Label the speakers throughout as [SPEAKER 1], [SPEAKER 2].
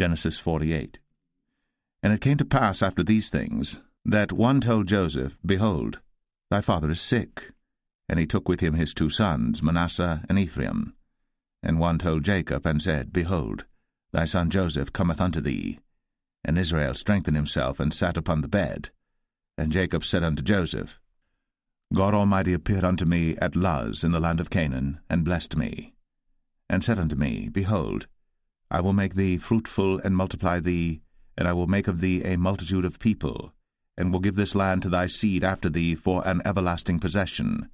[SPEAKER 1] Genesis 48. And it came to pass after these things, that one told Joseph, Behold, thy father is sick. And he took with him his 2 sons, Manasseh and Ephraim. And one told Jacob, and said, Behold, thy son Joseph cometh unto thee. And Israel strengthened himself, and sat upon the bed. And Jacob said unto Joseph, God Almighty appeared unto me at Luz in the land of Canaan, and blessed me, and said unto me, Behold, I will make thee fruitful, and multiply thee, and I will make of thee a multitude of people, and will give this land to thy seed after thee for an everlasting possession.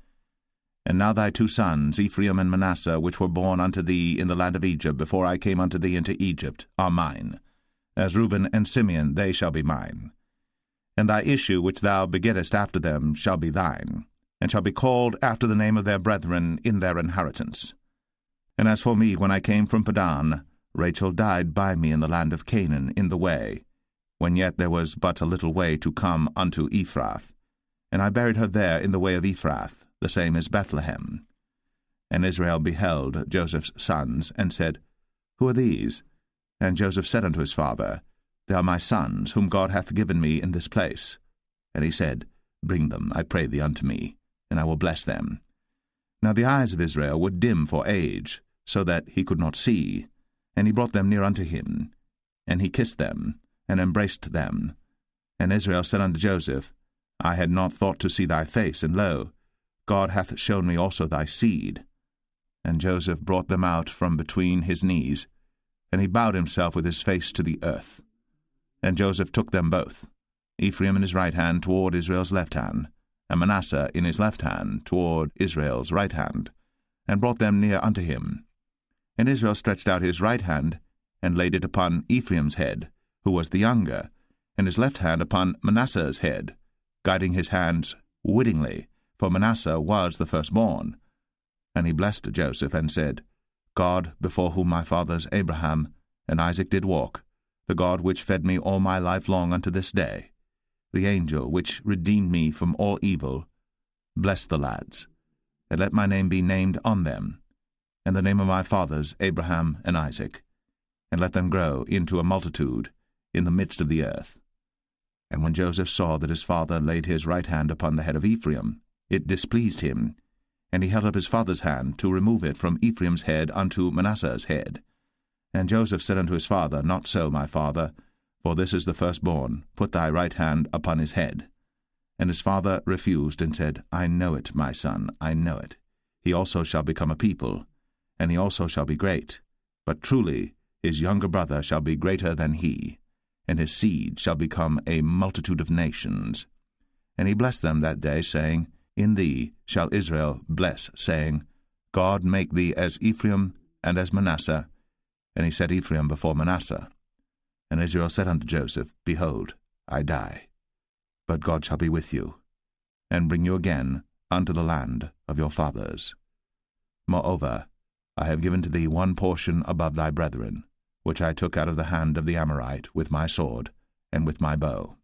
[SPEAKER 1] And now thy 2 sons, Ephraim and Manasseh, which were born unto thee in the land of Egypt before I came unto thee into Egypt, are mine. As Reuben and Simeon they shall be mine. And thy issue which thou begettest after them shall be thine, and shall be called after the name of their brethren in their inheritance. And as for me, when I came from Padan, Rachel died by me in the land of Canaan in the way, when yet there was but a little way to come unto Ephrath. And I buried her there in the way of Ephrath, the same as Bethlehem. And Israel beheld Joseph's sons, and said, Who are these? And Joseph said unto his father, They are my sons, whom God hath given me in this place. And he said, Bring them, I pray thee, unto me, and I will bless them. Now the eyes of Israel were dim for age, so that he could not see. And he brought them near unto him, and he kissed them, and embraced them. And Israel said unto Joseph, I had not thought to see thy face, and lo, God hath shown me also thy seed. And Joseph brought them out from between his knees, and he bowed himself with his face to the earth. And Joseph took them both, Ephraim in his right hand toward Israel's left hand, and Manasseh in his left hand toward Israel's right hand, and brought them near unto him. And Israel stretched out his right hand, and laid it upon Ephraim's head, who was the younger, and his left hand upon Manasseh's head, guiding his hands wittingly, for Manasseh was the firstborn. And he blessed Joseph, and said, God, before whom my fathers Abraham and Isaac did walk, the God which fed me all my life long unto this day, the angel which redeemed me from all evil, bless the lads, and let my name be named on them, and the name of my fathers Abraham and Isaac, and let them grow into a multitude in the midst of the earth. And when Joseph saw that his father laid his right hand upon the head of Ephraim, it displeased him, and he held up his father's hand to remove it from Ephraim's head unto Manasseh's head. And Joseph said unto his father, Not so, my father, for this is the firstborn. Put thy right hand upon his head. And his father refused, and said, I know it, my son, I know it. He also shall become a people, and he also shall be great. But truly his younger brother shall be greater than he, and his seed shall become a multitude of nations. And he blessed them that day, saying, In thee shall Israel bless, saying, God make thee as Ephraim and as Manasseh. And he set Ephraim before Manasseh. And Israel said unto Joseph, Behold, I die, but God shall be with you, and bring you again unto the land of your fathers. Moreover, I have given to thee one portion above thy brethren, which I took out of the hand of the Amorite with my sword and with my bow.